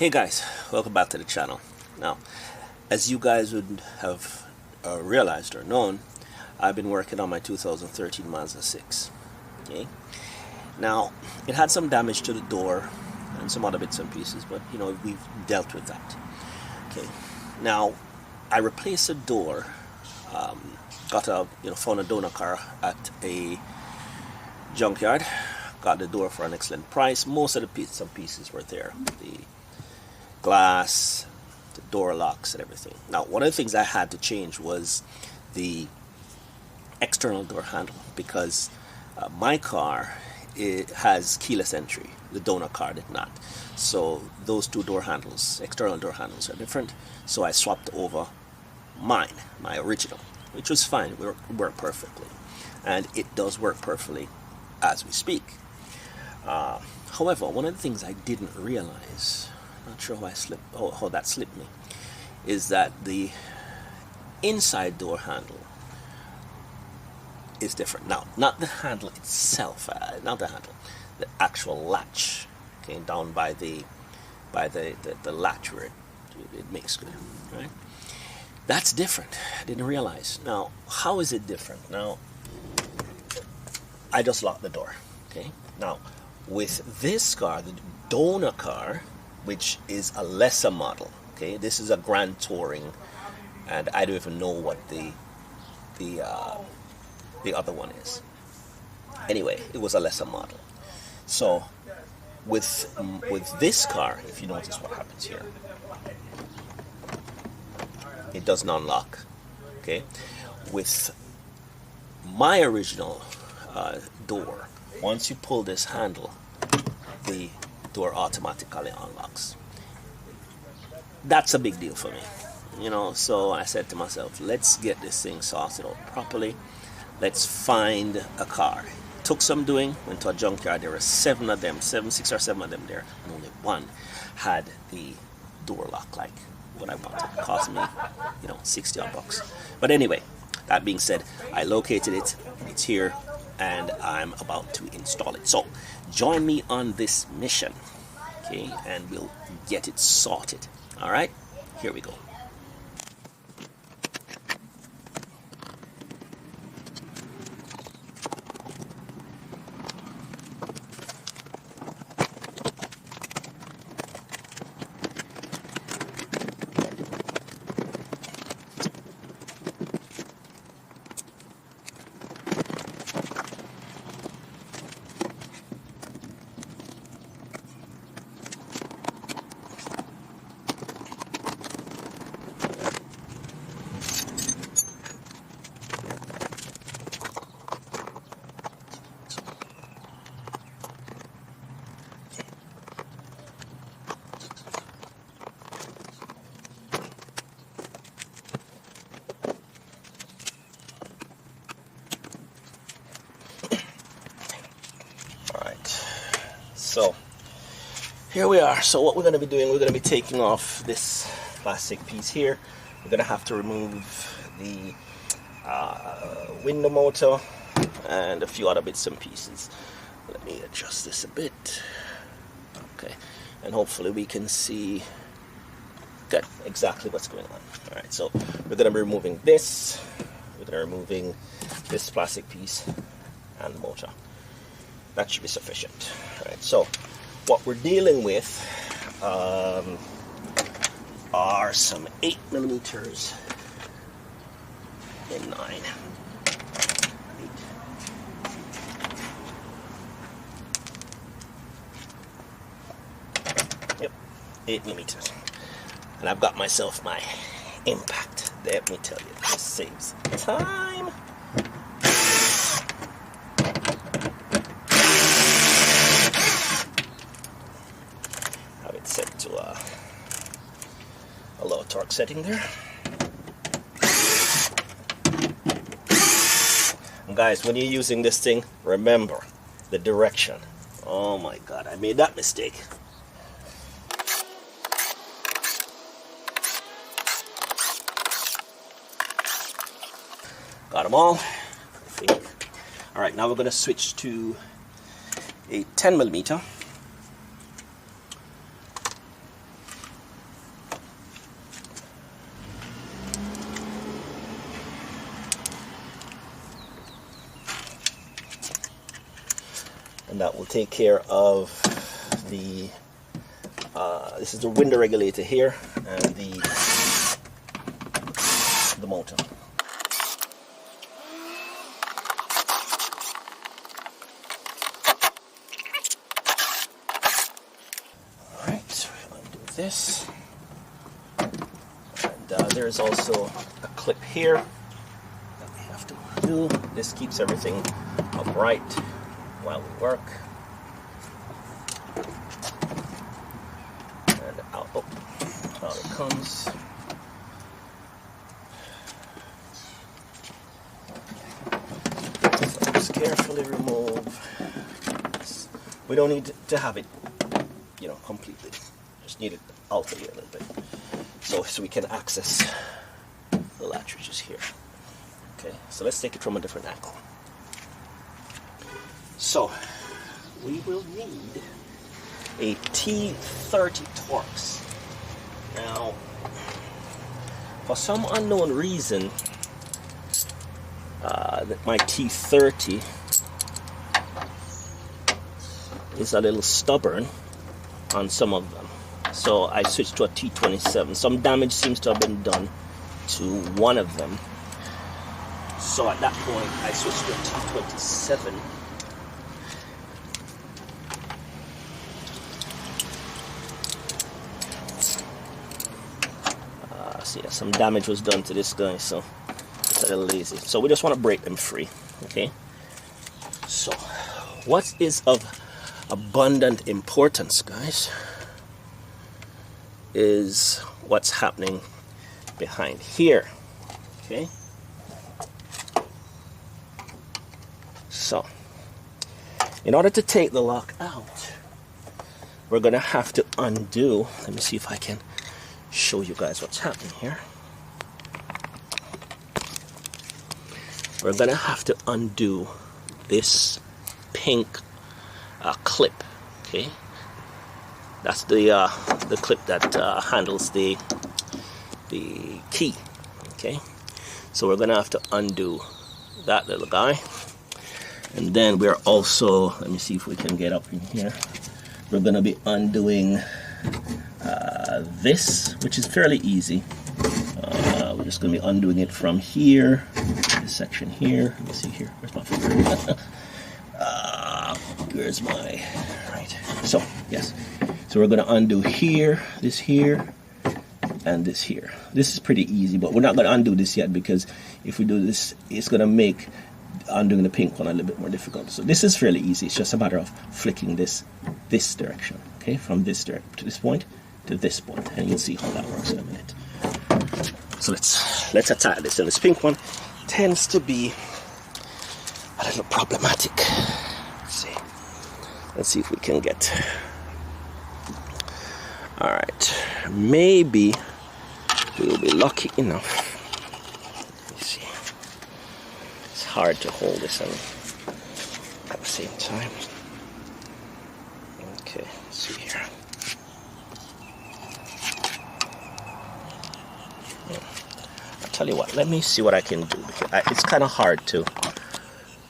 Hey guys, welcome back to the channel. Now, as you guys would have realized or known, I've been working on my 2013 Mazda 6. Okay. Now, it had some damage to the door and some other bits and pieces, but you know, we've dealt with that. Okay. Now, I replaced the door. Found a donor car at a junkyard. Got the door for an excellent price. Most of the bits and pieces were there. The glass, the door locks, and everything. Now, one of the things I had to change was the external door handle, because my car, it has keyless entry. The donor car did not. So those two door handles, external door handles, are different. So I swapped over my original, which was fine. It worked perfectly, and it does work perfectly as we speak. However, one of the things I didn't realize, not sure how that slipped me, is that the inside door handle is different. Now, not the handle itself, the actual latch, okay, down by the latch where it makes good, right? That's different. I didn't realize. Now, how is it different? Now, I just locked the door, okay? Now, with this car, the donor car, which is a lesser model, okay, this is a Grand Touring, and I don't even know what the other one is. Anyway, it was a lesser model. So with this car, if you notice what happens here, it does not unlock. Okay, with my original door, once you pull this handle, the door automatically unlocks. That's a big deal for me, you know. So I said to myself, let's get this thing sorted out properly. Let's find a car. Took some doing. Went to a junkyard. There were 6 or 7 of them there, and only one had the door lock like what I wanted. It cost me, you know, 60 odd bucks. But anyway, that being said, I located it. It's here, and I'm about to install it. So join me on this mission, okay, and we'll get it sorted. All right, here we go. So here we are. So what we're going to be doing, we're going to be taking off this plastic piece here. We're going to have to remove the window motor and a few other bits and pieces. Let me adjust this a bit. Okay, and hopefully we can see exactly what's going on. All right, so we're going to be removing this. We're going to be removing this plastic piece and the motor. That should be sufficient. All right, so what we're dealing with are some 8mm and 9. 8mm. And I've got myself my impact. Let me tell you, this saves time. Set to a low torque setting there. And guys, when you're using this thing, remember the direction. Oh my god, I made that mistake. Got them all, I think. All right, now we're going to switch to a 10mm. and that will take care of the this is the window regulator here and the motor. Alright, so we'll undo this. And there is also a clip here that we have to do. This keeps everything upright while we work. And out, out it comes. So just carefully remove this. We don't need to have it, you know, completely. Just need it out of here a little bit. So we can access the latch, which is here. Okay, so let's take it from a different angle. So we will need a T30 Torx. Now, for some unknown reason, my T30 is a little stubborn on some of them. So I switched to a T27. Some damage seems to have been done to one of them. So at that point, I switched to a T27. See, some damage was done to this guy, so it's a little lazy. So we just want to break them free, okay? So, what is of abundant importance, guys, is what's happening behind here, okay? So, in order to take the lock out, we're gonna have to undo. Let me see if I can show you guys what's happening here. We're gonna have to undo this pink clip, okay? That's the clip that handles the key, okay? So we're gonna have to undo that little guy, and then we're also, let me see if we can get up in here. We're gonna be undoing this, which is fairly easy. We're just gonna be undoing it from here, this section here. Let me see here. Where's my finger? Where's my right? So yes. So we're going to undo here, and this here. This is pretty easy, but we're not going to undo this yet, because if we do this, it's going to make undoing the pink one a little bit more difficult. So this is fairly easy. It's just a matter of flicking this direction, okay, from this direction to this point to this point, and you'll see how that works in a minute. So let's attack this. And this pink one tends to be a little problematic. Let's see if we can get. All right, maybe we'll be lucky enough. Let me see. It's hard to hold this at the same time. Okay, let's see here. I'll tell you what, let me see what I can do, because it's kind of hard to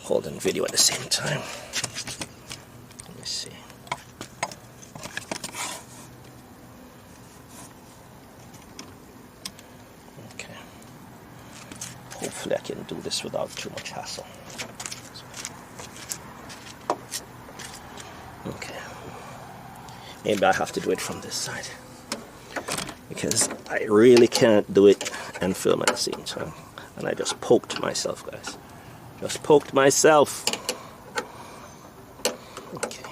hold and video at the same time. Let me see. Okay. Hopefully I can do this without too much hassle. Okay. Maybe I have to do it from this side, because I really can't do it and film at the same time. And I just poked myself, guys. Just poked myself. Okay.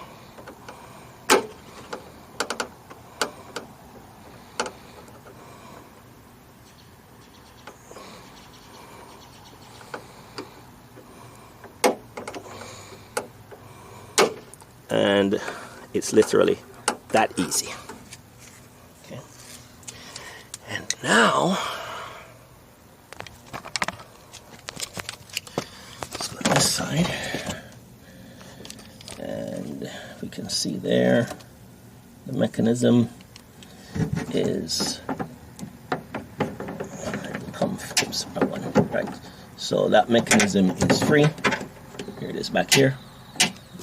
And it's literally that easy. Okay. And now let's go to this side, and we can see there the mechanism is right. So that mechanism is free. Here it is back here.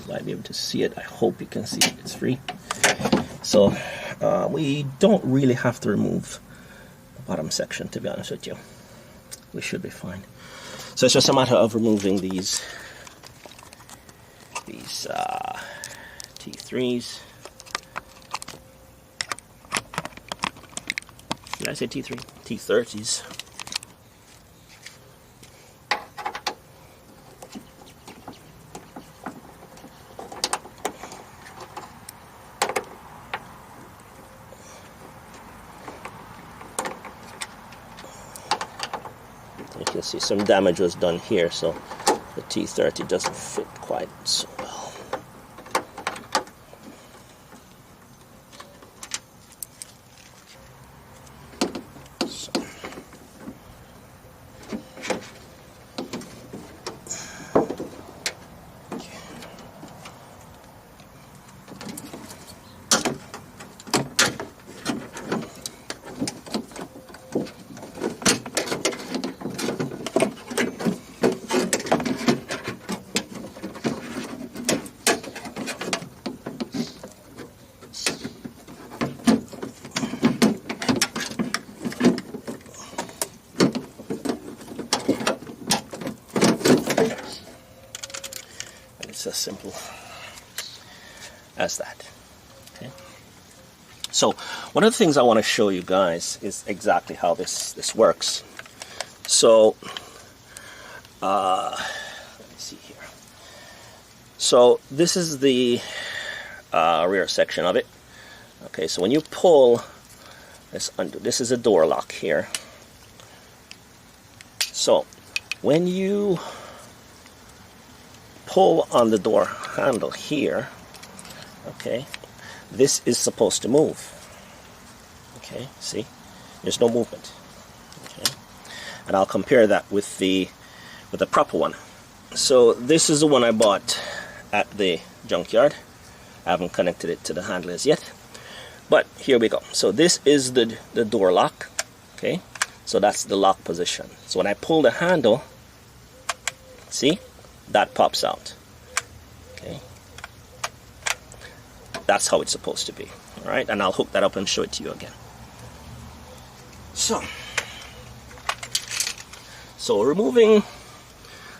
might be able to see it. I hope you can see it. It's free. So we don't really have to remove the bottom section, to be honest with you. We should be fine. So it's just a matter of removing these T3s. Did I say T3? T30s. You can see some damage was done here, so the T30 doesn't fit quite so well. It's as simple as that. Okay. So one of the things I want to show you guys is exactly how this works. So let me see here. So this is the rear section of it. Okay, so when you pull this under, this is a door lock here. So when you pull on the door handle here, okay, this is supposed to move. Okay, see, there's no movement. Okay, and I'll compare that with the proper one. So this is the one I bought at the junkyard. I haven't connected it to the handle as yet, but here we go. So this is the door lock. Okay, so that's the lock position. So when I pull the handle, see, that pops out. Okay, that's how it's supposed to be. All right, and I'll hook that up and show it to you again. So removing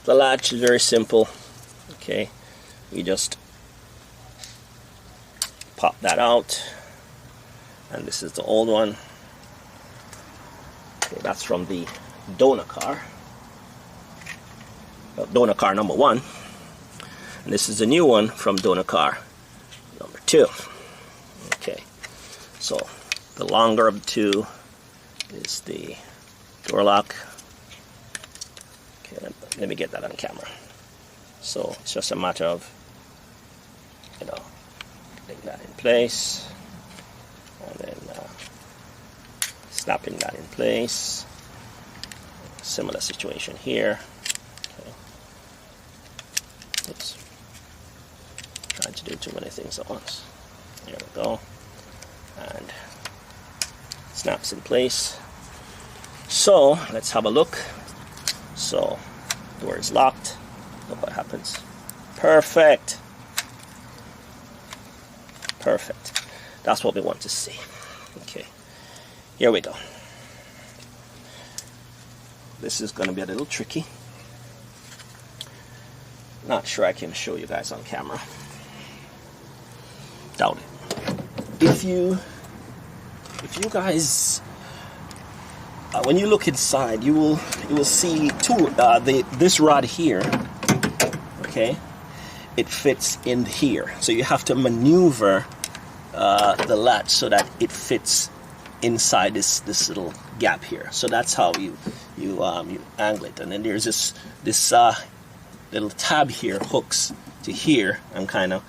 the latch is very simple. Okay, we just pop that out, and this is the old one. Okay, that's from the donor car. Donor car number 1, and this is a new one from donor car number 2. Okay, so the longer of the two is the door lock. Okay, let me get that on camera. So it's just a matter of, you know, getting that in place, and then snapping that in place. Similar situation here. Oops. Trying to do too many things at once. There we go. And snaps in place. So let's have a look. So door is locked. Look what happens. Perfect. Perfect. That's what we want to see. Okay. Here we go. This is going to be a little tricky. Not sure I can show you guys on camera. Doubt it. If you guys, when you look inside, you will see this rod here. Okay, it fits in here, so you have to maneuver the latch so that it fits inside this little gap here. So that's how you angle it, and then there's this little tab here hooks to here and kind of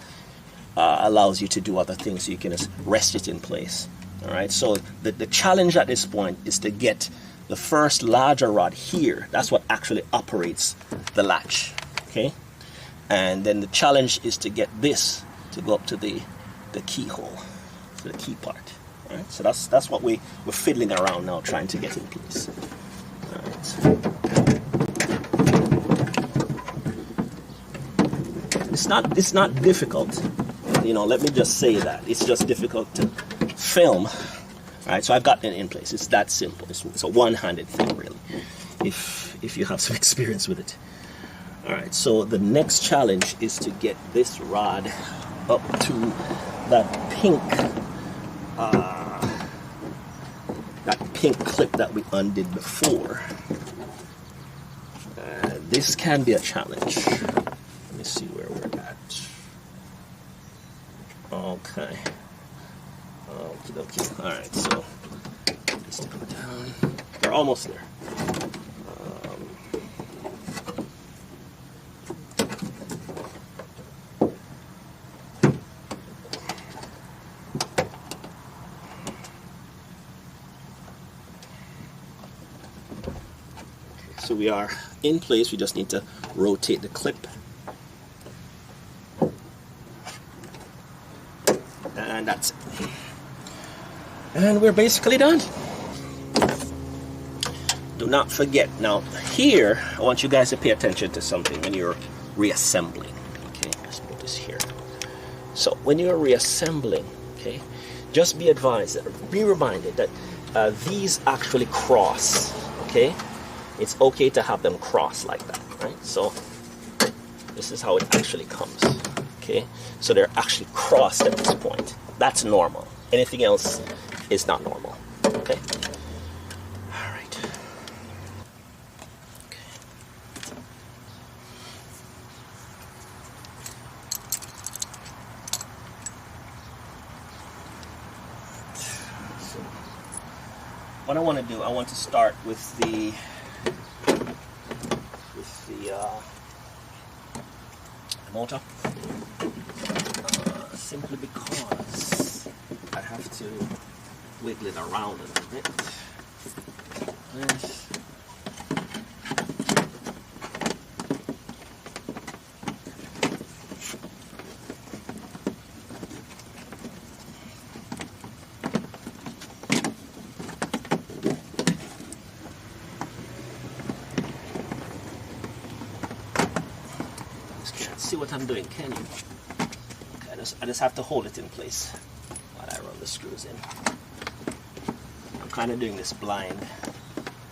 allows you to do other things, so you can just rest it in place. All right, so the challenge at this point is to get the first larger rod here. That's what actually operates the latch. Okay, and then the challenge is to get this to go up to the keyhole, to the key part. All right, so that's what we're fiddling around now, trying to get in place. All right. it's not difficult. You know, let me just say that it's just difficult to film. All right, so I've gotten it in place. It's that simple. It's a one-handed thing, really, if you have some experience with it. All right, so the next challenge is to get this rod up to that pink clip that we undid before. This can be a challenge. Let me see where we're at. Okay. Okay. All right, so just go down. We're almost there. So we are in place. We just need to rotate the clip. And that's it. And we're basically done. Do not forget, now here, I want you guys to pay attention to something when you're reassembling. Okay, let's put this here. So when you're reassembling, okay, just be advised, be reminded that these actually cross, okay? It's okay to have them cross like that, right? So this is how it actually comes, okay? So they're actually crossed at this point. That's normal. Anything else is not normal, okay? All right. Okay. So what I want to do, I want to start with the motor, simply because I have to wiggle it around a little bit. Yes. See what I'm doing, can you? Okay, I just have to hold it in place while I run the screws in. I'm kind of doing this blind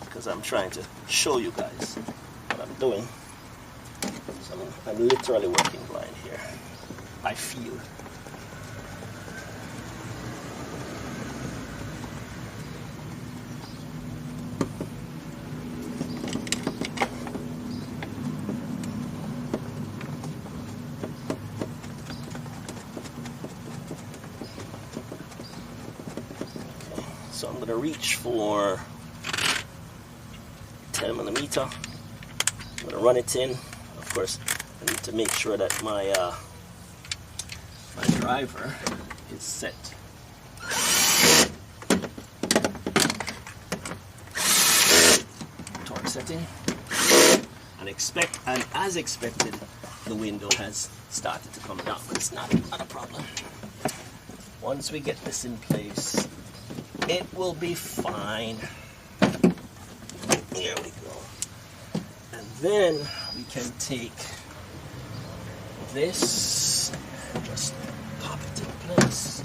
because I'm trying to show you guys what I'm doing. So I'm literally working blind here. I feel. So I'm going to reach for 10 millimeter. I'm going to run it in. Of course, I need to make sure that my my driver is set. Torque setting. And as expected, the window has started to come down, but it's not a problem. Once we get this in place, it will be fine. There we go. And then we can take this and just pop it in place.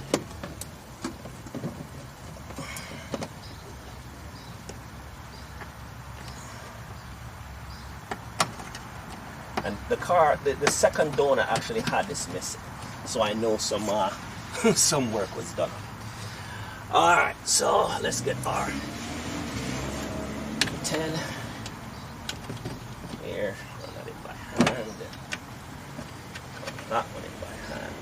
And the car, the second donor actually had this missing, so I know some some work was done. All right, so let's get our 10 here. Run that in by hand. That one in by hand.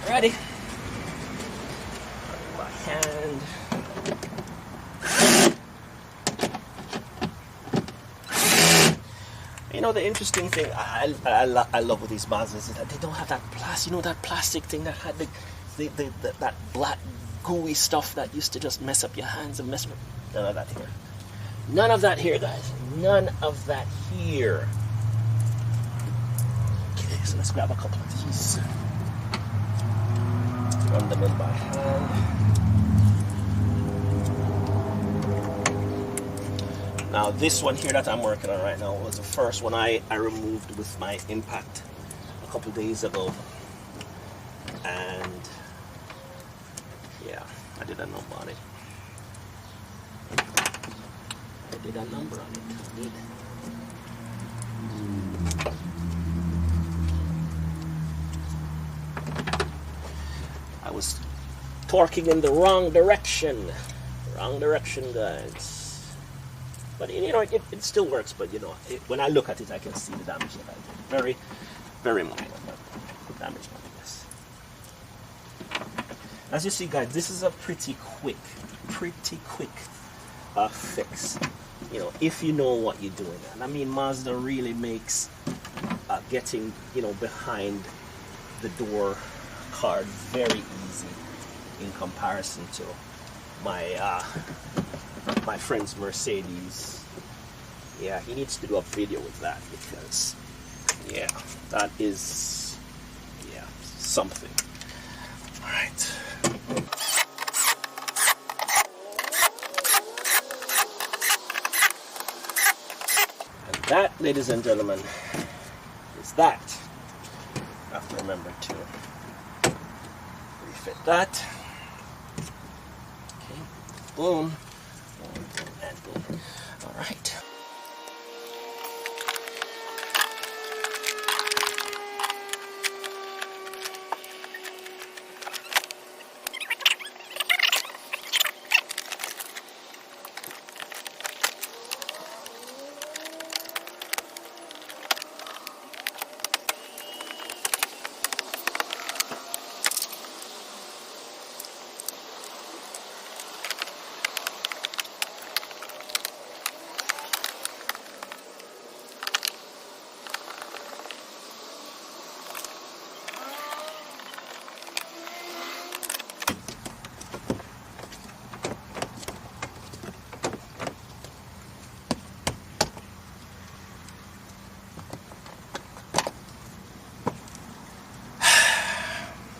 Ready? Run in by hand. You know, the interesting thing I love with these Mazdas is that they don't have that plastic, you know, that plastic thing that had that black gooey stuff that used to just mess up your hands and mess up. None of that here. None of that here, guys. None of that here. Okay, so let's grab a couple of these. run them in by hand. Now this one here that I'm working on right now was the first one I removed with my impact a couple days ago, and yeah, I did a number on it. I did a number on it. I did. I was torquing in the wrong direction. Wrong direction, guys. But you know, it still works. But you know, when I look at it, I can see the damage that I did. Very, very minor, but damage nonetheless. As you see, guys, this is a pretty quick fix. You know, if you know what you're doing. And I mean, Mazda really makes getting, you know, behind the door card very easy in comparison to my my friend's Mercedes. Yeah, he needs to do a video with that, because yeah, that is, yeah, something. All right. And that, ladies and gentlemen, is that. I have to remember to refit that. Okay, boom, and boom. All right.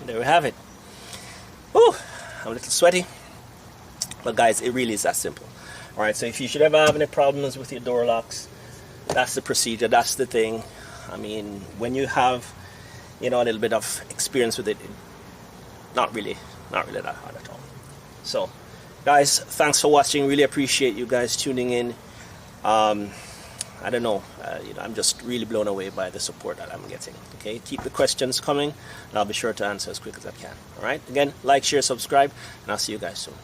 There we have it. Whew, I'm a little sweaty, but guys, it really is that simple. All right, so if you should ever have any problems with your door locks, that's the procedure, that's the thing. I mean, when you have, you know, a little bit of experience with it, not really that hard at all. So guys, thanks for watching. Really appreciate you guys tuning in. I don't know, you know, I'm just really blown away by the support that I'm getting. Okay, keep the questions coming, and I'll be sure to answer as quick as I can. All right, again, like, share, subscribe, and I'll see you guys soon.